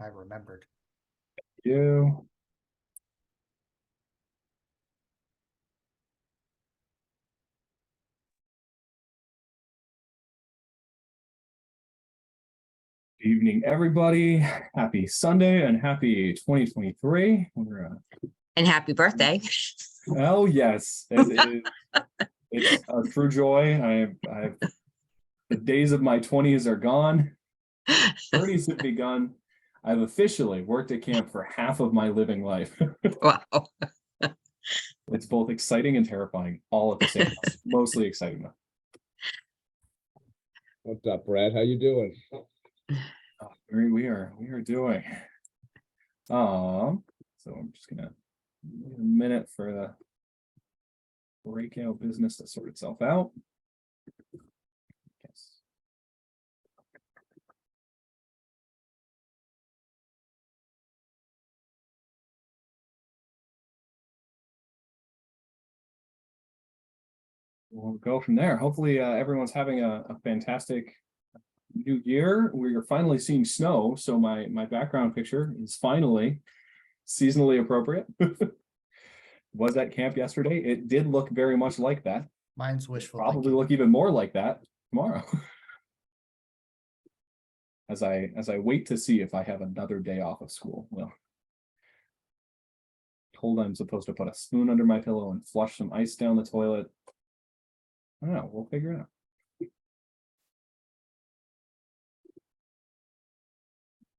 I remembered. You. Evening, everybody. Happy Sunday and happy 2023. And happy birthday. Oh yes, it's a true joy. I've the days of my 20s are gone. 30s have begun. I've officially worked at camp for half of my living life. Wow. It's both exciting and terrifying all at the same time. Mostly exciting though. What's up, Brad? How you doing? We are doing. So I'm just gonna wait a minute for the breakout business to sort itself out. Yes. We'll go from there. Hopefully everyone's having a fantastic new year. We're finally seeing snow, so my background picture is finally seasonally appropriate. Was at camp yesterday. It did look very much like that. Mine's wishful Probably thinking. look even more like that tomorrow. as I wait to see if I have another day off of school. Well, told I'm supposed to put a spoon under my pillow and flush some ice down the toilet. I don't know, we'll figure it out. I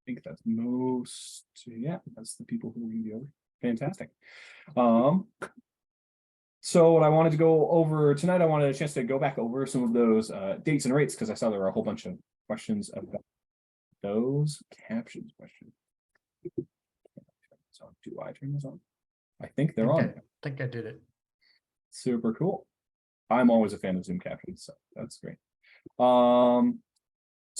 think that's most, yeah, that's the people who read the over. Fantastic. So what I wanted to go over tonight, I wanted a chance to go back over some of those dates and rates because I saw there were a whole bunch of questions about those captions questions. So do I turn this on? I think they're on. I think I did it. Super cool. I'm always a fan of Zoom captions, so that's great. So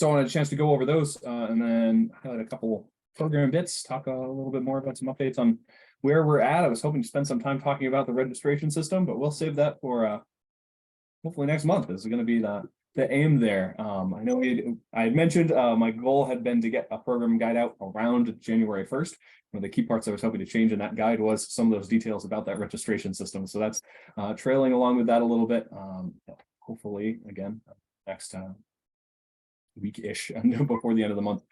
I wanted a chance to go over those and then highlight a couple program bits, talk a little bit more about some updates on where we're at. I was hoping to spend some time talking about the registration system, but we'll save that for hopefully next month. This is going to be the aim there. I know I had mentioned my goal had been to get a program guide out around January 1st. One of the key parts I was hoping to change in that guide was some of those details about that registration system. So that's trailing along with that a little bit. Hopefully, again, next week-ish before the end of the month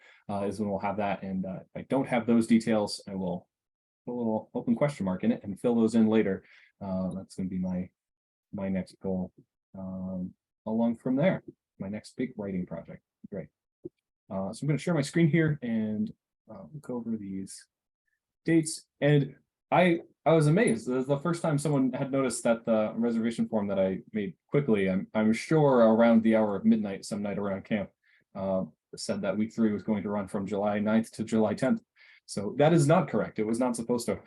is when we'll have that. And if I don't have those details, I will put a little open question mark in it and fill those in later. That's going to be my next goal. Along from there, my next big writing project. Great. So I'm going to share my screen here and look over these dates. And I was amazed. This is the first time someone had noticed that the reservation form that I made quickly, I'm sure around the hour of midnight, some night around camp, said that week 3 was going to run from July 9th to July 10th. So that is not correct. It was not supposed to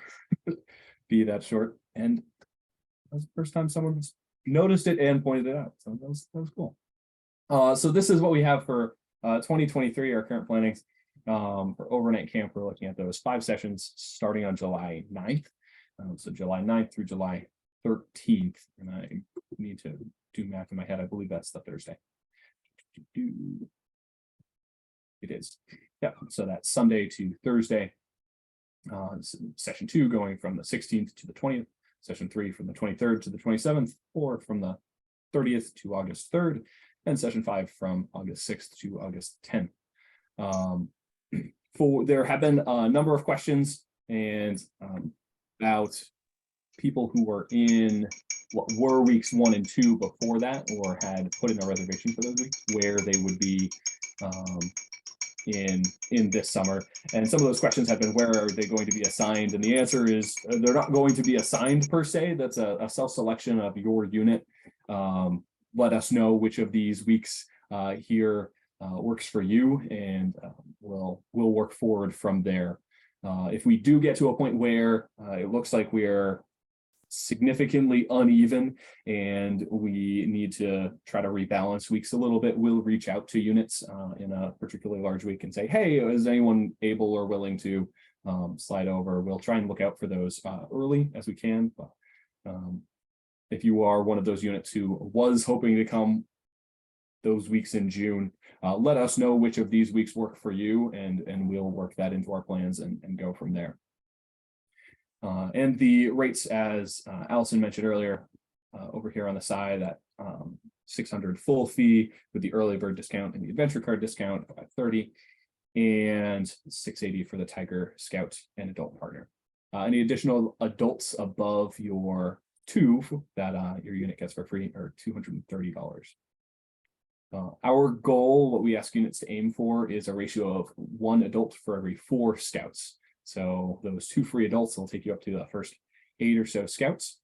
be that short. And that was the first time someone's noticed it and pointed it out. So that was cool. So this is what we have for 2023, our current plannings. For overnight camp, we're looking at those 5 sessions starting on July 9th. So July 9th through July 13th. And I need to do math in my head. I believe that's the Thursday. It is. Yeah, so that's Sunday to Thursday. Session 2 going from the 16th to the 20th. Session 3 from the 23rd to the 27th, or from the 30th to August 3rd, and session 5 from August 6th to August 10th. There have been a number of questions and about people who were in what were weeks 1 and 2 before that, or had put in a reservation for those weeks, where they would be in this summer. And some of those questions have been, where are they going to be assigned? And the answer is they're not going to be assigned per se. That's a self-selection of your unit. Let us know which of these weeks here works for you, and we'll work forward from there. If we do get to a point where it looks like we're significantly uneven and we need to try to rebalance weeks a little bit, we'll reach out to units in a particularly large week and say, hey, is anyone able or willing to slide over? We'll try and look out for those early as we can. But if you are one of those units who was hoping to come those weeks in June. Let us know which of these weeks work for you, and we'll work that into our plans and go from there. And the rates, as Allison mentioned earlier, over here on the side, at $600 full fee with the early bird discount and the adventure card discount at $30, and $680 for the Tiger Scout and adult partner. Any additional adults above your 2 that your unit gets for free are $230. Our goal, what we ask units to aim for, is a ratio of 1 adult for every 4 scouts. So those 2 free adults will take you up to the first 8 or so scouts.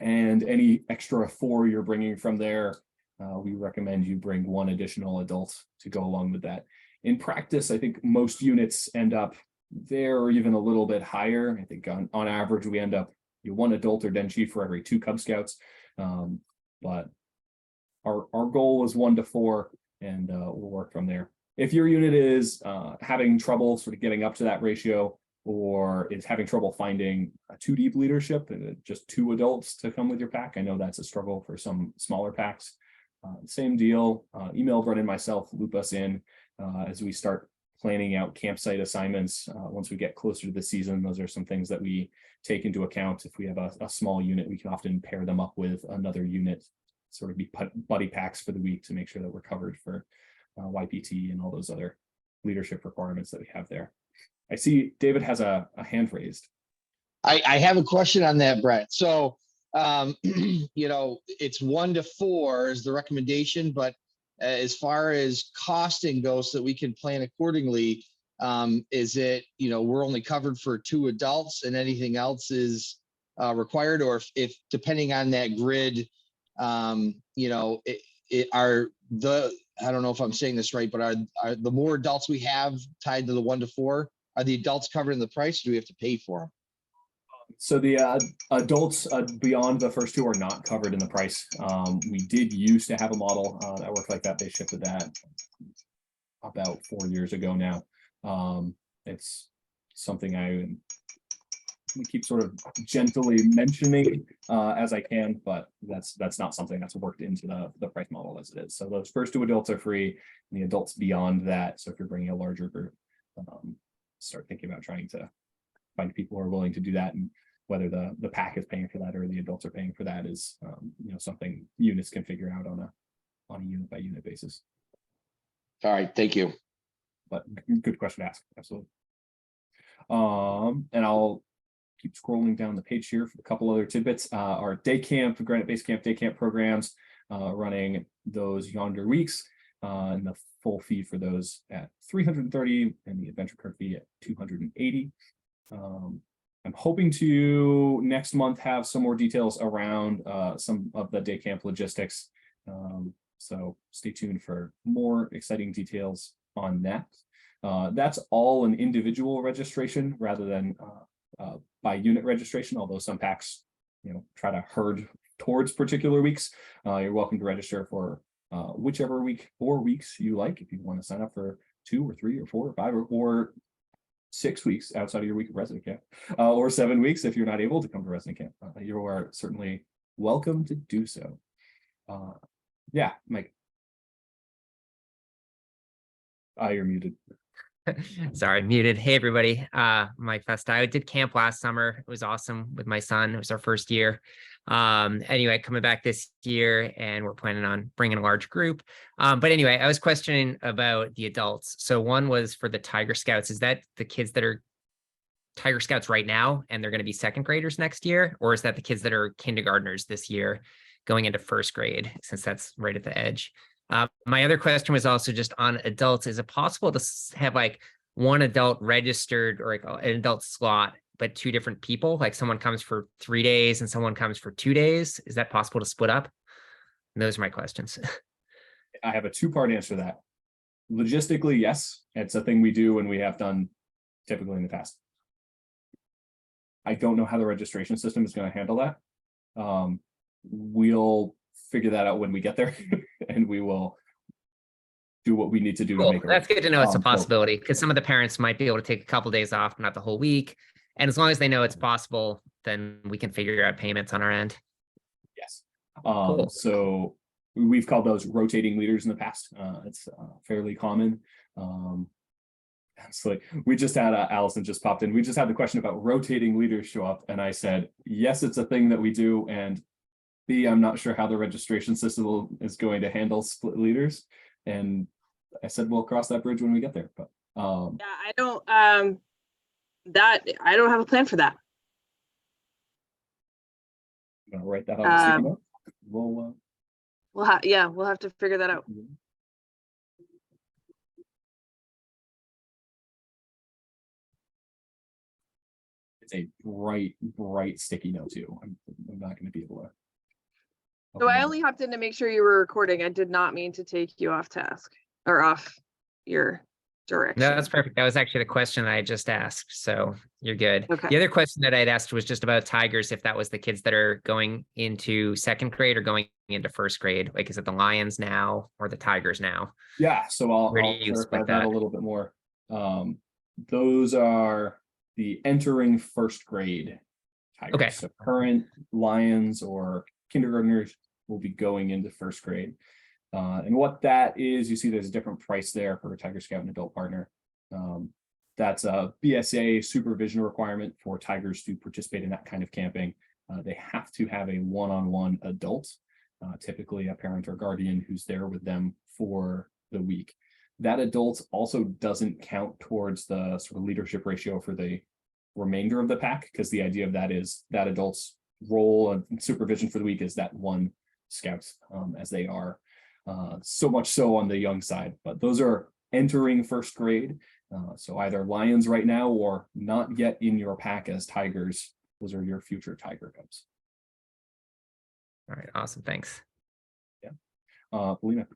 And any extra 4 you're bringing from there, we recommend you bring 1 additional adult to go along with that. In practice, I think most units end up there or even a little bit higher. I think on average, we end up 1 adult or Denchi for every 2 Cub Scouts. But our goal is 1 to 4, and we'll work from there. If your unit is having trouble sort of getting up to that ratio, or is having trouble finding a 2 deep leadership, just 2 adults to come with your pack, I know that's a struggle for some smaller packs. Same deal, email Brennan and myself, loop us in as we start planning out campsite assignments. Once we get closer to the season, those are some things that we take into account. If we have a small unit, we can often pair them up with another unit, sort of be buddy packs for the week to make sure that we're covered for YPT and all those other leadership requirements that we have there. I see David has a hand raised. I have a question on that, Brett. So, it's 1 to 4 is the recommendation, but as far as costing goes, so that we can plan accordingly, is it, we're only covered for 2 adults and anything else is required? Or if depending on that grid, I don't know if I'm saying this right, but are the more adults we have tied to the 1 to 4, are the adults covered in the price, or do we have to pay for them? So the adults beyond the first 2 are not covered in the price. We did used to have a model that worked like that. They shifted that about 4 years ago now. It's something we keep sort of gently mentioning as I can, but that's not something that's worked into the price model as it is. So those first 2 adults are free, and the adults beyond that, so if you're bringing a larger group, start thinking about trying to find people who are willing to do that, and whether the pack is paying for that or the adults are paying for that is something units can figure out on a unit by unit basis. All right, thank you. But good question to ask, absolutely. And I'll keep scrolling down the page here for a couple other tidbits. Our day camp, Granite Base Camp day camp programs, running those yonder weeks, and the full fee for those at $330 and the adventure card fee at $280. I'm hoping to next month have some more details around some of the day camp logistics. So stay tuned for more exciting details on that. That's all an individual registration rather than by unit registration, although some packs try to herd towards particular weeks. You're welcome to register for whichever week or weeks you like. If you want to sign up for 2 or 3 or 4 or 5 or 6 weeks outside of your week of resident camp, or 7 weeks if you're not able to come to resident camp, you are certainly welcome to do so. Yeah, Mike. You're muted. Sorry, muted. Hey, everybody. Mike Festa. I did camp last summer. It was awesome with my son. It was our first year. Anyway, coming back this year, and we're planning on bringing a large group. But anyway, I was questioning about the adults. So one was for the Tiger Scouts. Is that the kids that are Tiger Scouts right now, and they're going to be 2nd graders next year? Or is that the kids that are kindergartners this year going into 1st grade, since that's right at the edge? My other question was also just on adults. Is it possible to have like 1 adult registered, or like an adult slot, but 2 different people? Like someone comes for 3 days and someone comes for 2 days. Is that possible to split up? And those are my questions. I have a 2-part answer to that. Logistically, yes, it's a thing we do and we have done typically in the past. I don't know how the registration system is going to handle that. We'll figure that out when we get there, and we will do what we need to do to make it. That's good to know it's a possibility, because some of the parents might be able to take a couple of days off, not the whole week. And as long as they know it's possible, then we can figure out payments on our end. Yes. Cool. So we've called those rotating leaders in the past. It's fairly common. It's like we just had Allison just popped in. We just had the question about rotating leaders show up, and I said yes, it's a thing that we do, and B, I'm not sure how the registration system is going to handle split leaders, and I said we'll cross that bridge when we get there. But Yeah, I don't have a plan for that. I'm gonna write that on a sticky note. We'll have to figure that out. It's a bright sticky note too. I'm not going to be able to. So I only hopped in to make sure you were recording. I did not mean to take you off task or off your direction. No, that's perfect. That was actually the question I just asked. So you're good. Okay. The other question that I'd asked was just about Tigers, if that was the kids that are going into second grade or going into first grade. Like, is it the Lions now or the Tigers now? Yeah, so I'll Where do you clarify split that that? a little bit more. Those are the entering first grade Tigers. Okay. So current Lions or kindergartners will be going into first grade. And what that is, you see there's a different price there for a Tiger Scout and adult partner. That's a BSA supervision requirement for Tigers to participate in that kind of camping. They have to have a one-on-one adult, typically a parent or guardian who's there with them for the week. That adult also doesn't count towards the sort of leadership ratio for the remainder of the pack, because the idea of that is that adult's role and supervision for the week is that one scout, as they are so much so on the young side. But those are entering first grade. So either Lions right now or not yet in your pack as Tigers. Those are your future Tiger Cubs. All right. Awesome. Thanks. Polina.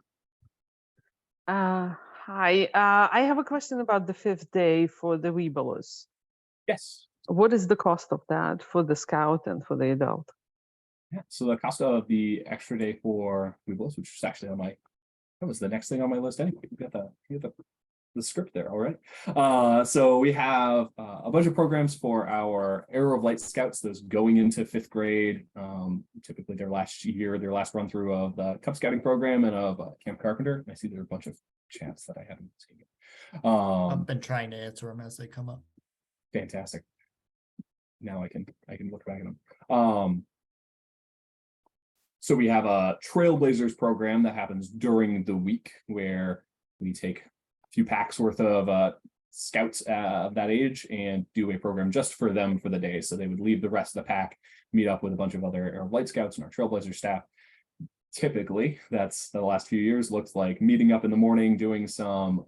Hi, I have a question about the 5th day for the Weeblers. Yes. What is the cost of that for the scout and for the adult? Yeah. So the cost of the extra day for Weebles, which is actually that was the next thing on my list anyway. You got the script there already. So we have a bunch of programs for our Arrow of Light Scouts, those going into 5th grade. Typically their last run through of the Cub Scouting program and of Camp Carpenter. I see there are a bunch of chats that I haven't seen yet. I've been trying to answer them as they come up. Fantastic. Now I can look back at them. So we have a Trailblazers program that happens during the week where we take a few packs worth of scouts of that age and do a program just for them for the day. So they would leave the rest of the pack, meet up with a bunch of other Arrow Light Scouts and our Trailblazer staff. Typically, that's the last few years looked like meeting up in the morning, doing some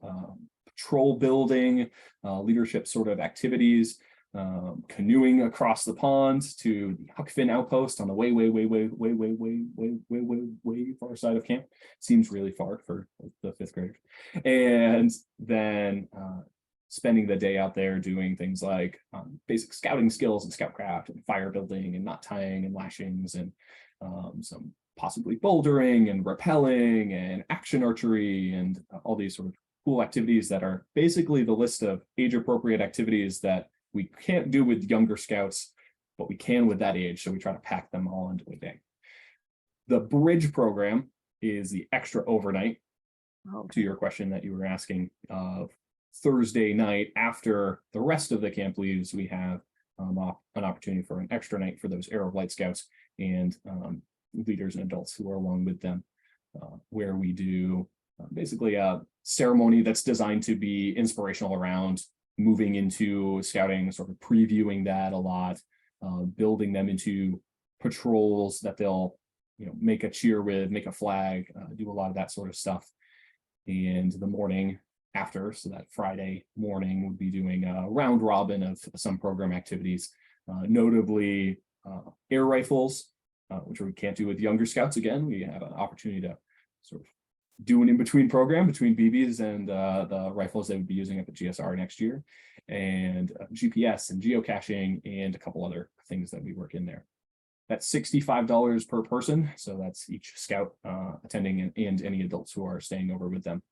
patrol building, leadership sort of activities, canoeing across the pond to the Huck Finn outpost on the way far side of camp. Seems really far for the 5th graders. And then spending the day out there doing things like basic scouting skills and scoutcraft and fire building and knot tying and lashings and some possibly bouldering and rappelling and action archery and all these sort of cool activities that are basically the list of age-appropriate activities that we can't do with younger scouts, but we can with that age. So we try to pack them all into a day. The bridge program is the extra overnight, to your question that you were asking. Thursday night after the rest of the camp leaves, we have an opportunity for an extra night for those Arrow of Light Scouts and leaders and adults who are along with them, where we do basically a ceremony that's designed to be inspirational around moving into scouting, sort of previewing that a lot, building them into patrols that they'll, make a cheer with, make a flag, do a lot of that sort of stuff. And the morning after, so that Friday morning, would be doing a round robin of some program activities, notably air rifles, which we can't do with younger scouts. Again, we have an opportunity to sort of do an in-between program between BBs and the rifles they would be using up at GSR next year, and GPS and geocaching and a couple other things that we work in there. That's $65 per person. So that's each scout attending and any adults who are staying over with them.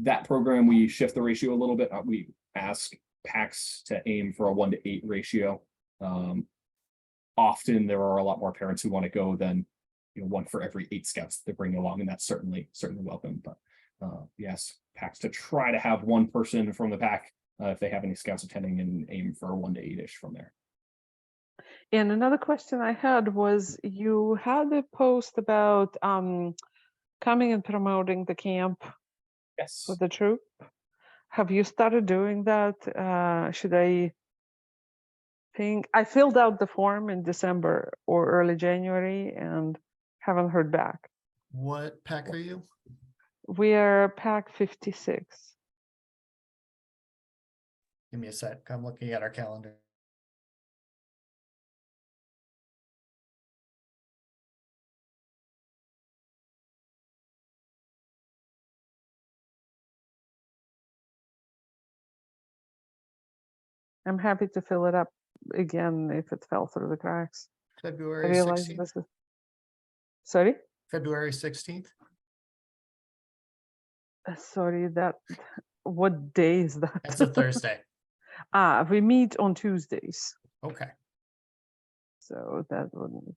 That program, we shift the ratio a little bit. We ask packs to aim for a 1-to-8 ratio. Often there are a lot more parents who want to go than one for every 8 scouts they bring along, and that's certainly welcome. But yes, packs to try to have one person from the pack if they have any scouts attending, and aim for 1 to 8-ish from there. And another question I had was, you had a post about coming and promoting the camp Yes. for the troop. Have you started doing that? Should I think I filled out the form in December or early January and haven't heard back. What pack are you? We are pack 56. Give me a sec. I'm looking at our calendar. I'm happy to fill it up again if it fell through the cracks. I February realize 16th. this is. Sorry? February 16th. Sorry, that. What day is that? That's a Thursday. We meet on Tuesdays. Okay. So that wouldn't.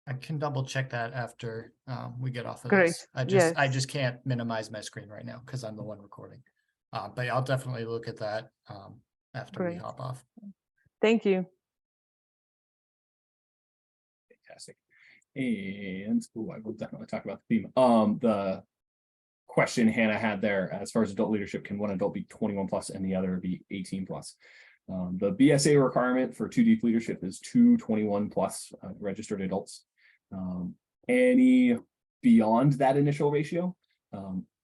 I can double check that after we get off of Great, this. I yes. just can't minimize my screen right now because I'm the one recording. But I'll definitely look at that after we Great. hop off. Thank you. Fantastic. And I will definitely talk about the theme. The question Hannah had there, as far as adult leadership, can one adult be 21 plus and the other be 18 plus? The BSA requirement for 2 deep leadership is 2 21 plus registered adults. Any beyond that initial ratio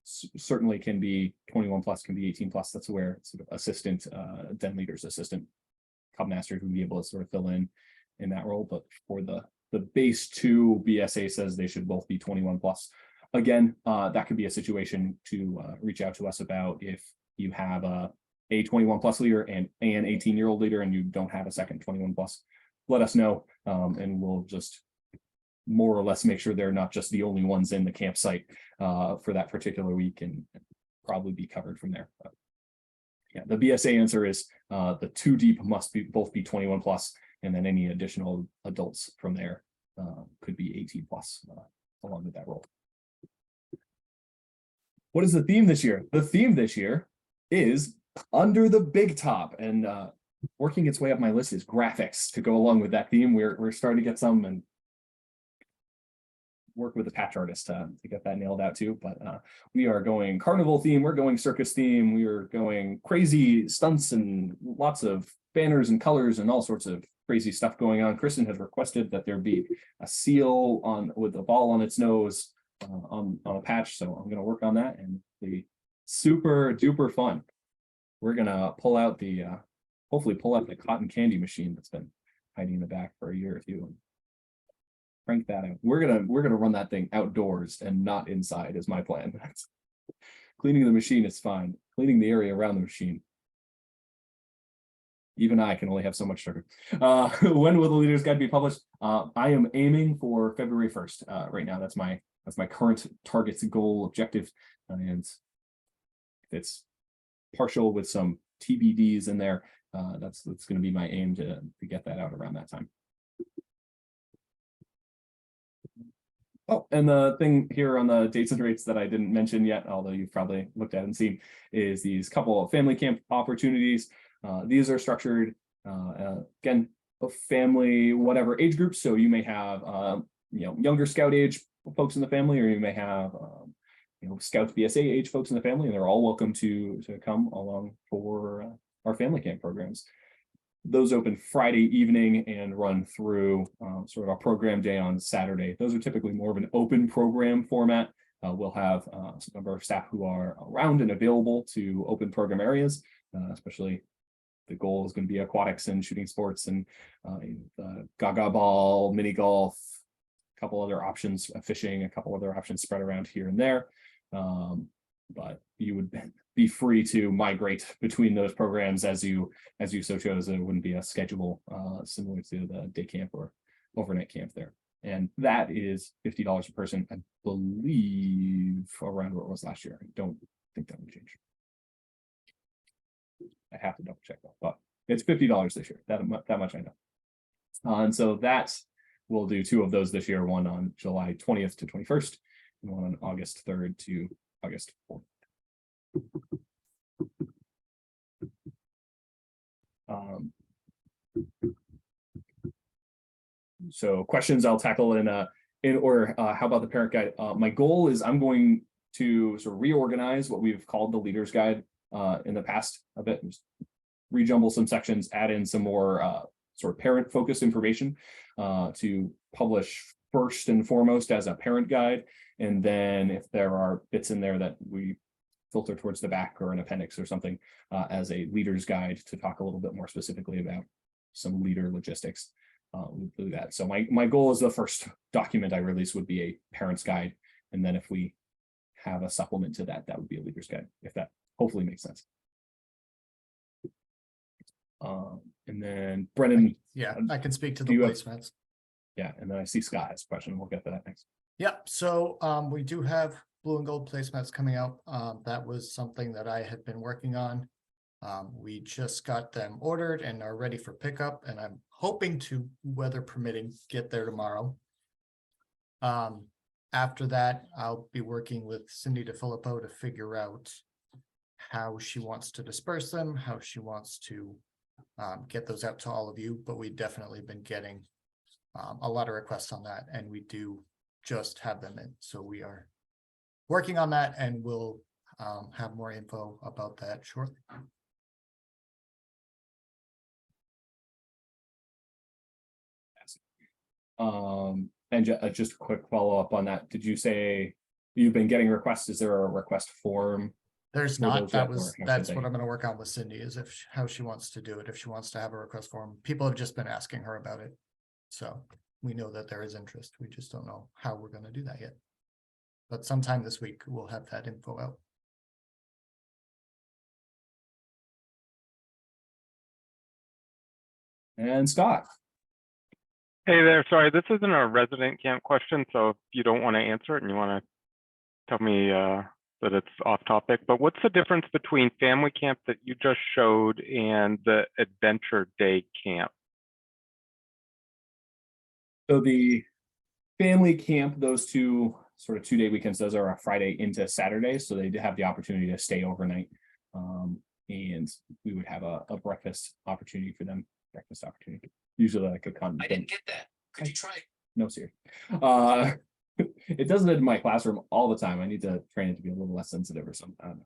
certainly can be 21 plus, can be 18 plus. That's where sort of assistant den leaders, assistant cub masters would be able to sort of fill in that role. But for the base 2, BSA says they should both be 21 plus. Again, that could be a situation to reach out to us about if you have a 21 plus leader and an 18-year-old leader and you don't have a second 21 plus. Let us know, and we'll just more or less make sure they're not just the only ones in the campsite for that particular week, and probably be covered from there. But yeah, the BSA answer is the 2 deep must both be 21 plus, and then any additional adults from there could be 18 plus along with that role. What is the theme this year? The theme this year is under the big top, and working its way up my list is graphics to go along with that theme. We're starting to get some, and work with the patch artist to get that nailed out too. But we are going carnival theme, we're going circus theme, we are going crazy stunts and lots of banners and colors and all sorts of crazy stuff going on. Kristen has requested that there be a seal with a ball on its nose on a patch, so I'm going to work on that and be super duper fun. We're gonna pull out the hopefully pull out the cotton candy machine that's been hiding in the back for a year or two and crank that out. We're gonna run that thing outdoors and not inside is my plan. Cleaning the machine is fine. Cleaning the area around the machine, even I can only have so much sugar. When will the Leader's Guide be published? I am aiming for February 1st. Right now, that's my current target, goal, objective, and it's partial with some TBDs in there. That's going to be my aim to get that out around that time. Oh, and the thing here on the dates and rates that I didn't mention yet, although you've probably looked at and seen, is these couple of family camp opportunities. These are structured, again, a family, whatever age group. So you may have, younger scout age folks in the family, or you may have, Scouts BSA age folks in the family, and they're all welcome to come along for our family camp programs. Those open Friday evening and run through sort of our program day on Saturday. Those are typically more of an open program format. We'll have some of our staff who are around and available to open program areas, especially the goal is going to be aquatics and shooting sports and gaga ball, mini golf, a couple other options, fishing, a couple other options spread around here and there. but you would be free to migrate between those programs as you so chose. It wouldn't be a schedule similar to the day camp or overnight camp there. And that is $50 a person, I believe, around what it was last year. I don't think that would change. I have to double check that, but it's $50 this year. That much I know. And so we'll do 2 of those this year, one on July 20th to 21st, and one on August 3rd to August 4th. So questions I'll tackle in order. How about the parent guide? My goal is I'm going to sort of reorganize what we've called the leader's guide in the past a bit, just rejumble some sections, add in some more sort of parent focused information to publish first and foremost as a parent guide. And then if there are bits in there that we filter towards the back or an appendix or something as a leader's guide to talk a little bit more specifically about some leader logistics. We'll do that. So my goal is the first document I release would be a parent's guide. And then if we have a supplement to that, that would be a leader's guide, if that hopefully makes sense. And then Brennan. Yeah, I can speak to do the you have- placements. Yeah, and then I see Scott has a question. We'll get to that next. Yeah, so we do have blue and gold placements coming out. That was something that I had been working on. We just got them ordered and are ready for pickup, and I'm hoping to, weather permitting, get there tomorrow. After that, I'll be working with Cindy DeFilippo to figure out how she wants to disperse them, how she wants to get those out to all of you, but we've definitely been getting a lot of requests on that, and we do just have them in. So we are working on that, and we'll have more info about that shortly. And just a quick follow-up on that. Did you say you've been getting requests? Is there a request form? There's For not, those yet, that's or what I'm gonna work on with Cindy, is how she wants to do it, if she wants to have a request form. People have just been asking her about it. So we know that there is interest. We just don't know how we're gonna do that yet. But sometime this week, we'll have that info out. And Scott. Hey there, sorry, this isn't a resident camp question, so if you don't want to answer it and you want to tell me that it's off topic, but what's the difference between family camp that you just showed and the adventure day camp? So the family camp, those two sort of 2-day weekends, those are a Friday into Saturday. So they have the opportunity to stay overnight. And we would have a breakfast opportunity for them. Breakfast opportunity. Usually like a con. I didn't get that. Could you try? No, sir. It does it in my classroom all the time. I need to train it to be a little less sensitive or something. I don't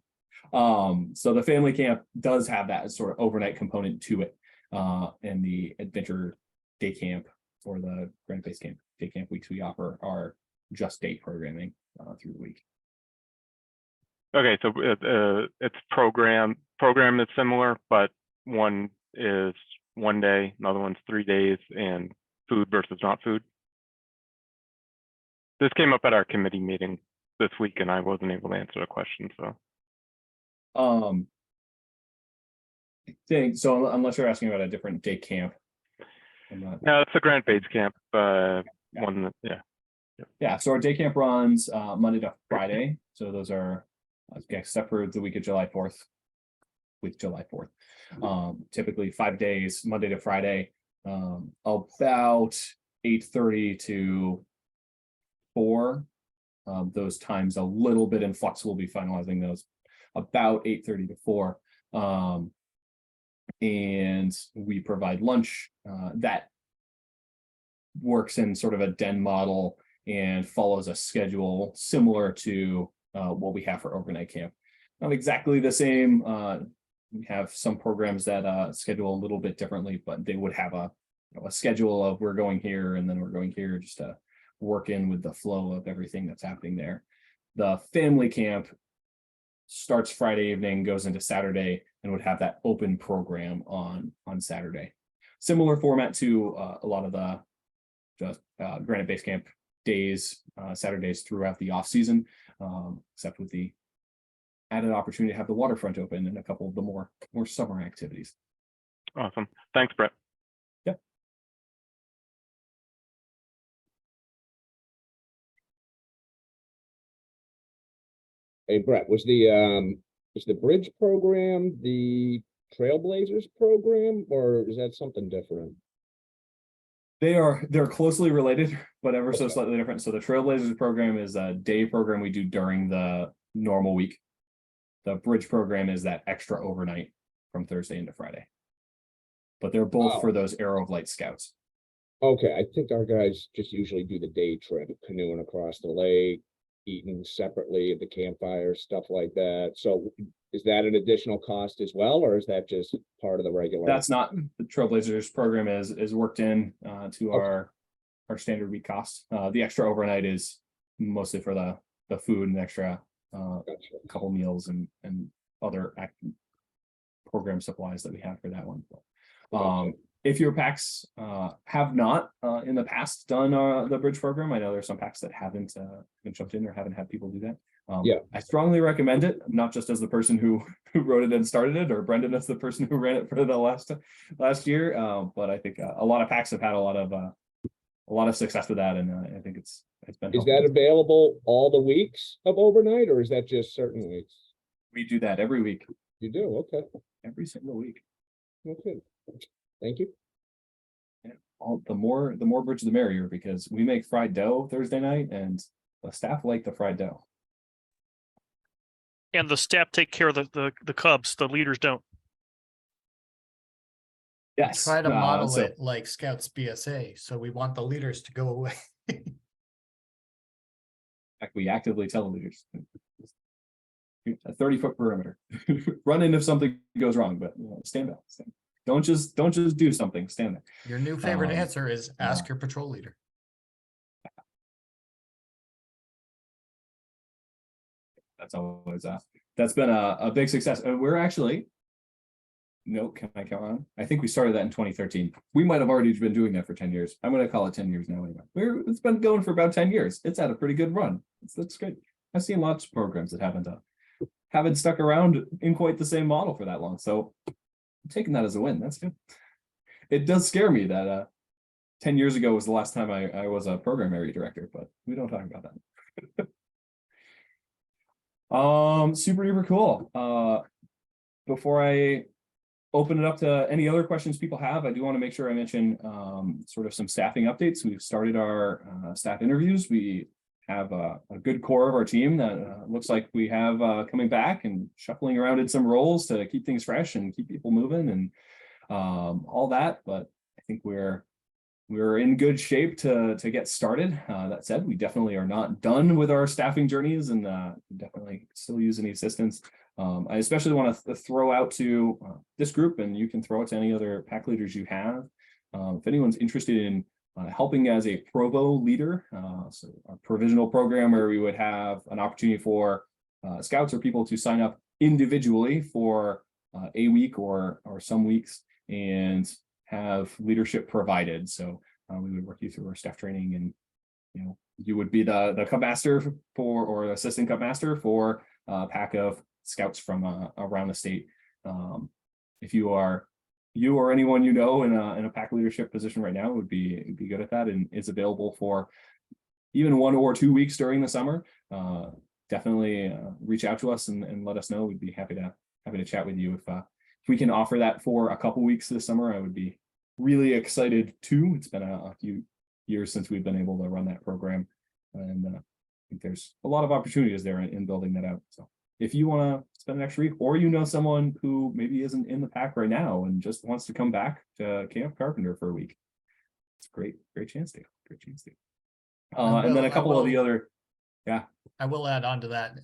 know. So the family camp does have that sort of overnight component to it. And the adventure day camp or the Granite Base Camp day camp weeks we offer are just day programming through the week. Okay, so it's program is similar, but one is 1 day, another one's 3 days, and food versus not food. This came up at our committee meeting this week, and I wasn't able to answer the question. So, I think so. Unless you're asking about a different day camp, I'm not. no, it's the Granite Base Camp. One that, yeah. Yeah, so our day camp runs Monday to Friday. So those are, except for the week of July 4th, typically 5 days, Monday to Friday, about 8:30 to 4. Those times a little bit in flux. We'll be finalizing those about 8:30 to 4. And we provide lunch that works in sort of a den model and follows a schedule similar to what we have for overnight camp. Not exactly the same. We have some programs that schedule a little bit differently, but they would have a schedule of we're going here and then we're going here, just to work in with the flow of everything that's happening there. The family camp starts Friday evening, goes into Saturday, and would have that open program on Saturday. Similar format to a lot of the just Granite Base Camp days, Saturdays throughout the off season, except with the added opportunity to have the waterfront open and a couple of the more summer activities. Awesome. Thanks, Brett. Hey, Brett, was the bridge program the Trailblazers program, or is that something different? They're closely related, but ever so Okay. slightly different. So the Trailblazers program is a day program we do during the normal week. The bridge program is that extra overnight from Thursday into Friday. But they're both for those Arrow of Light Scouts. Okay, I think our guys just usually do the day trip, canoeing across the lake, eating separately at the campfire, stuff like that. So is that an additional cost as well, or is that just part of the regular? That's not the Trailblazers program is worked in to Okay. our standard week cost. The extra overnight is mostly for the food and extra Gotcha. couple meals and other program supplies that we have for that one. Gotcha. If your PACs have not in the past done the bridge program, I know there's some PACs that haven't been jumped in or haven't had people do that. Yeah. I strongly recommend it, not just as the person who wrote it and started it, or Brendan as the person who ran it for the last year. But I think a lot of PACs have had a lot of success with that, and I think it's been. Is that available all the weeks of overnight, or is that just certain weeks? We do that every week, You do, okay, every single week. okay. Thank you. The more bridge the merrier, because we make fried dough Thursday night and the staff like the fried dough. And the staff take care of the cubs, the leaders don't. Yes. Try to model so it like Scouts BSA, so we want the leaders to go away. we actively tell the leaders a 30-foot perimeter. Run in if something goes wrong, but stand back. Don't just do something, stand there. Your new favorite answer is ask your patrol leader. That's always that's been a big success. And we're actually, no, can I count on? I think we started that in 2013. We might have already been doing that for 10 years. I'm going to call it 10 years now anyway. It's been going for about 10 years. It's had a pretty good run. That's great. I've seen lots of programs that haven't stuck around in quite the same model for that long. So I'm taking that as a win. That's good. It does scare me that 10 years ago was the last time I was a program area director, but we don't talk about that. Super duper cool. Before I open it up to any other questions people have, I do want to make sure I mention sort of some staffing updates. We've started our staff interviews. We have a good core of our team that looks like we have coming back and shuffling around in some roles to keep things fresh and keep people moving and all that. But I think we're in good shape to get started. That said, we definitely are not done with our staffing journeys and definitely still use any assistance. I especially want to throw out to this group, and you can throw it to any other PAC leaders you have. If anyone's interested in helping as a Provo leader, so a provisional program where we would have an opportunity for scouts or people to sign up individually for a week or some weeks and have leadership provided. So we would work you through our staff training, and you would be the Cub Master or assistant Cub Master for a pack of scouts from around the state. If you or anyone you know in a PAC leadership position right now would be good at that and is available for even 1 or 2 weeks during the summer, definitely reach out to us and let us know. We'd be happy to chat with you. If we can offer that for a couple weeks this summer, I would be really excited too. It's been a few years since we've been able to run that program, and I think there's a lot of opportunities there in building that out. So if you want to spend an extra week, or someone who maybe isn't in the PAC right now and just wants to come back to Camp Carpenter for a week, it's a great chance to. And then a couple of the other, I will add on to that.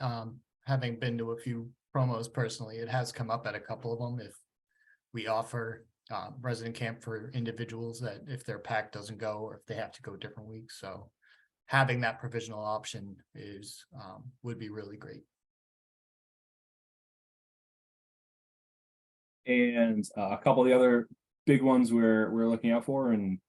Having been to a few promos personally, it has come up at a couple of them. If we offer resident camp for individuals that if their PAC doesn't go or if they have to go different weeks, so having that provisional option is would be really great. And a couple of the other big ones we're looking out for, and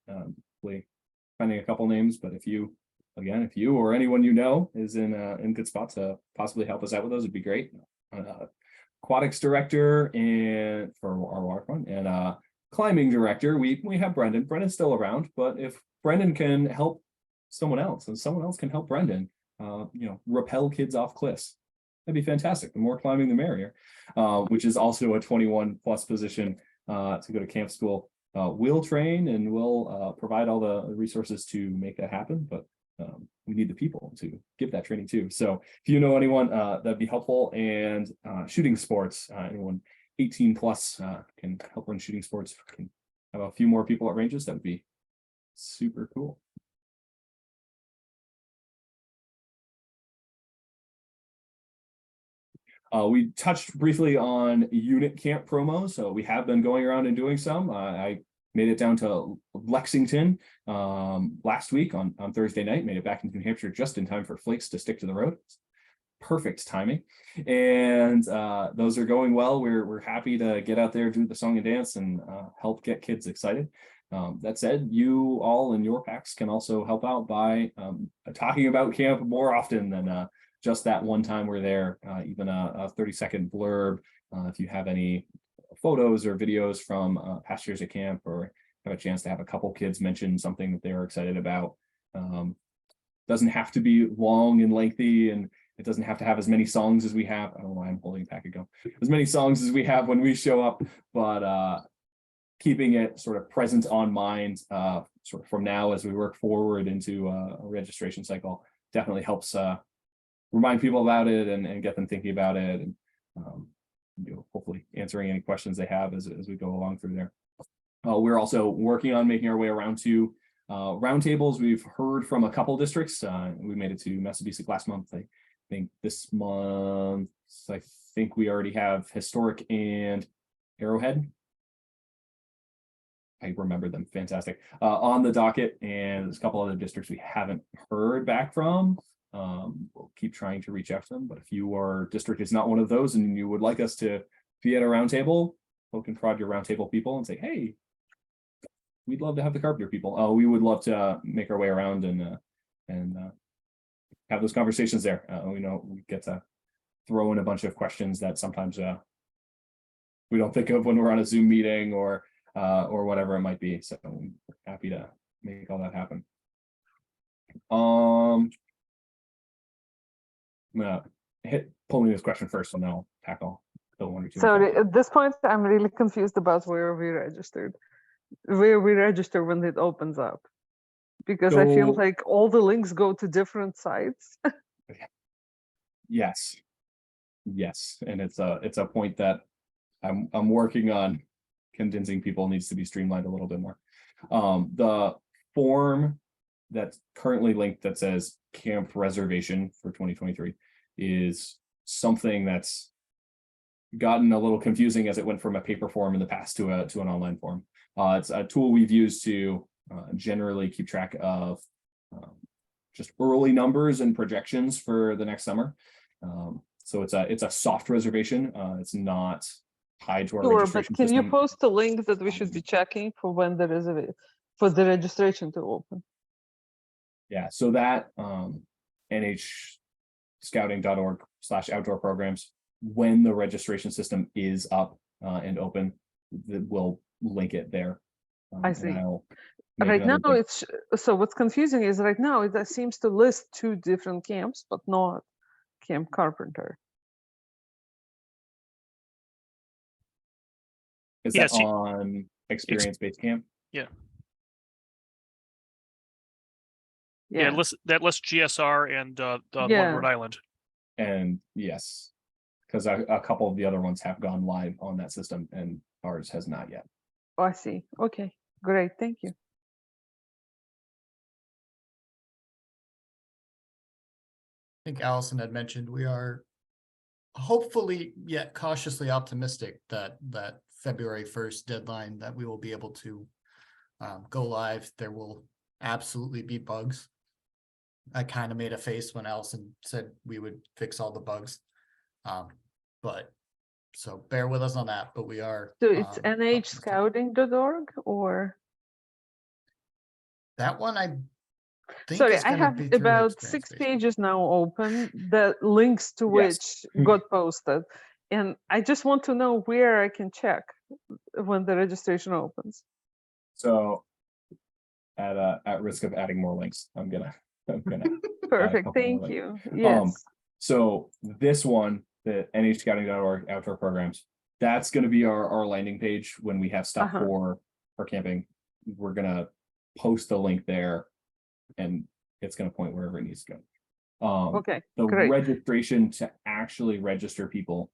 finding a couple names. But if you or anyone you know is in good spot to possibly help us out with those, it'd be great. aquatics director and for our waterfront and climbing director, we have Brendan. Brendan's still around, but if Brendan can help someone else and someone else can help Brendan, rappel kids off cliffs, that'd be fantastic. The more climbing, the merrier, which is also a 21 plus position to go to camp school. We'll train and we'll provide all the resources to make that happen, but we need the people to give that training too. So if you know anyone, that'd be helpful. And shooting sports, anyone 18 plus can help run shooting sports, can have a few more people at ranges, that would be super cool. We touched briefly on unit camp promos. So we have been going around and doing some. I made it down to Lexington last week on Thursday night, made it back into New Hampshire just in time for Flakes to stick to the road. Perfect timing. And those are going well. We're happy to get out there, do the song and dance and help get kids excited. That said, you all in your packs can also help out by talking about camp more often than just that one time we're there, even a 30-second blurb. If you have any photos or videos from past years at camp, or have a chance to have a couple kids mention something that they were excited about. Doesn't have to be long and lengthy, and it doesn't have to have as many songs as we have. I don't know why I'm holding a pack of gum. As many songs as we have when we show up, but keeping it sort of present on mind sort of from now as we work forward into a registration cycle definitely helps remind people about it and get them thinking about it, and hopefully answering any questions they have as we go along through there. We're also working on making our way around to roundtables. We've heard from a couple districts. We made it to Massabesic last month. I think this month, I think we already have Historic and Arrowhead. I remember them, fantastic, on the docket, and there's a couple other districts we haven't heard back from. We'll keep trying to reach out to them, but if your district is not one of those and you would like us to be at a roundtable, poke and prod your roundtable people and say, hey, we'd love to have the Carpenter people. We would love to make our way around and have those conversations there. We know we get to throw in a bunch of questions that sometimes we don't think of when we're on a Zoom meeting or whatever it might be. So I'm happy to make all that happen. I'm gonna hit Paulina's question first, and then I'll tackle the one or two. So at this point, I'm really confused about where we registered, where we register when it opens up, because I feel So- like all the links go to different sites. Yes, and it's a point that I'm working on. Convincing people needs to be streamlined a little bit more. The form that's currently linked that says camp reservation for 2023 is something that's gotten a little confusing as it went from a paper form in the past to an online form. It's a tool we've used to generally keep track of just early numbers and projections for the next summer. So it's a soft reservation. It's not tied to our Sure, but registration can you system. post a link that we should be checking for when there is for the registration to open? Yeah, so that nhscouting.org/outdoor programs, when the registration system is up and open, we'll link it there. I see. I'll make Right now, another link. it's so what's confusing is right now it seems to list two different camps, but not Camp Carpenter. Is Yeah, that on experience-based camp? Yeah, Yeah, that lists GSR and the one Yeah. Rhode Island. And yes, because a couple of the other ones have gone live on that system and ours has not yet. Oh, I see. Okay, great. Thank you. I think Allison had mentioned we are hopefully yet cautiously optimistic that that February 1st deadline that we will be able to go live. There will absolutely be bugs. I kind of made a face when Allison said we would fix all the bugs. But so bear with us on that, but we are. So it's optimistic. nhscouting.org or That one, I think Sorry, it's I gonna have be through about experience 6 based. pages now open, the links to Yes. which got posted. And I just want to know where I can check when the registration opens. So at risk of adding more links, I'm gonna Perfect, couple more thank links. you. Yes, So this one, the nhscouting.org outdoor programs, that's gonna be our landing page when we have stuff Uh-huh. for camping. We're gonna post the link there and it's gonna point wherever it needs to go. okay, The great. registration to actually register people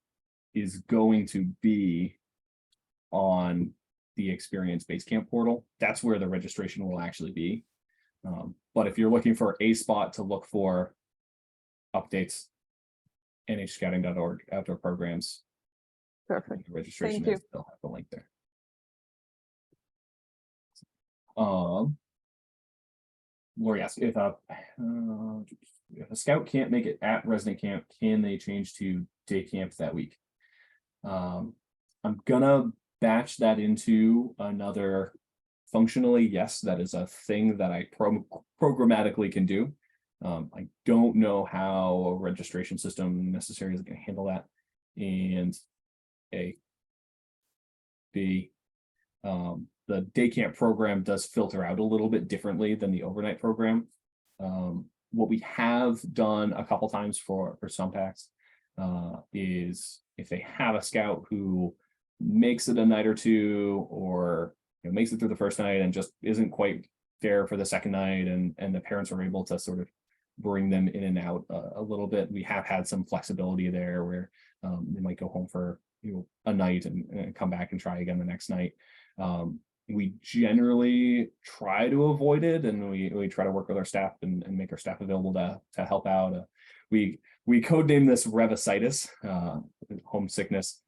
is going to be on the Experience Basecamp portal. That's where the registration will actually be. But if you're looking for a spot to look for updates, nhscouting.org outdoor programs, Perfect. the registration Thank is, they'll have the link there. Lori asked if a scout can't make it at resident camp, can they change to day camp that week? I'm gonna batch that into another. Functionally, yes, that is a thing that I programmatically can do. I don't know how a registration system necessarily is going to handle that. And A, B, the day camp program does filter out a little bit differently than the overnight program. What we have done a couple times for some packs is if they have a scout who makes it a night or two, or makes it through the first night and just isn't quite there for the second night, and the parents are able to sort of bring them in and out a little bit. We have had some flexibility there where they might go home for a night and come back and try again the next night. We generally try to avoid it, and we try to work with our staff and make our staff available to help out. We codename this revicitis, homesickness.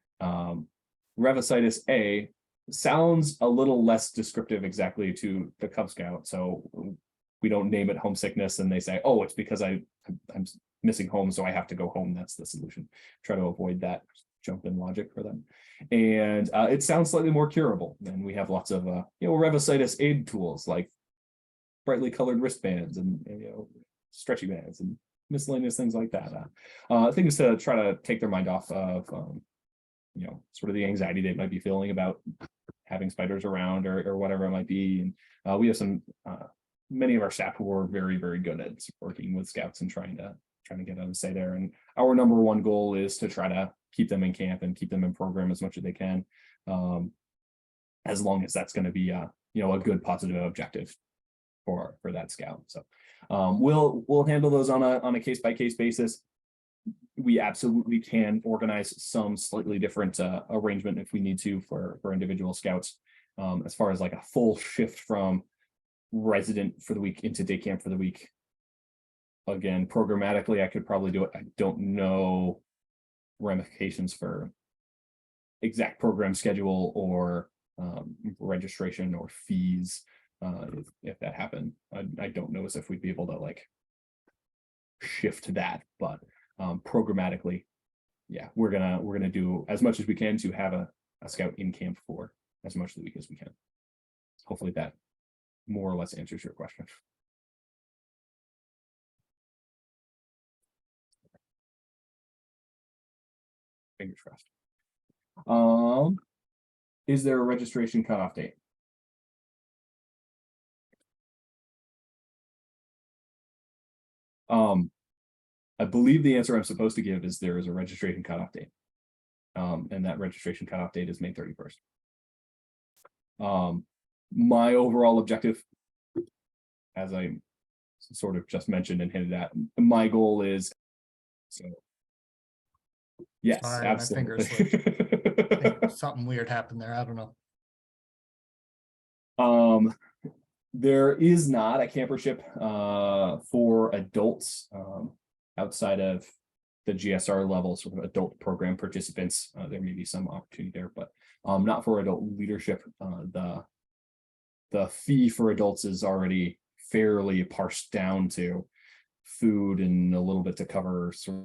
Revicitis A sounds a little less descriptive exactly to the Cub Scout, so we don't name it homesickness and they say, oh, it's because I'm missing home, so I have to go home. That's the solution. Try to avoid that jump in logic for them. And it sounds slightly more curable. And we have lots of revicitis aid tools like brightly colored wristbands and stretchy bands and miscellaneous things like that. Things to try to take their mind off of sort of the anxiety they might be feeling about having spiders around or whatever it might be. And we have many of our staff who are very, very good at working with scouts and trying to get them to stay there. And our number one goal is to try to keep them in camp and keep them in program as much as they can, as long as that's going to be a good positive objective for that scout. So we'll handle those on a case-by-case basis. We absolutely can organize some slightly different arrangement if we need to for individual scouts. As far as like a full shift from resident for the week into day camp for the week. Again, programmatically, I could probably do it. I don't know ramifications for exact program schedule or registration or fees if that happened. I don't know as if we'd be able to like shift that, but programmatically, yeah, we're gonna do as much as we can to have a scout in camp for as much of the week as we can. Hopefully that more or less answers your question. Fingers crossed. Is there a registration cutoff date? I believe the answer I'm supposed to give is there is a registration cutoff date. And that registration cutoff date is May 31st. My overall objective, as I sort of just mentioned and hinted at, my goal is yes, Sorry, absolutely. my finger slipped. I think something weird happened there. I don't know. There is not a campership for adults outside of the GSR level, sort of adult program participants. There may be some opportunity there, but not for adult leadership. The fee for adults is already fairly parsed down to food and a little bit to cover sort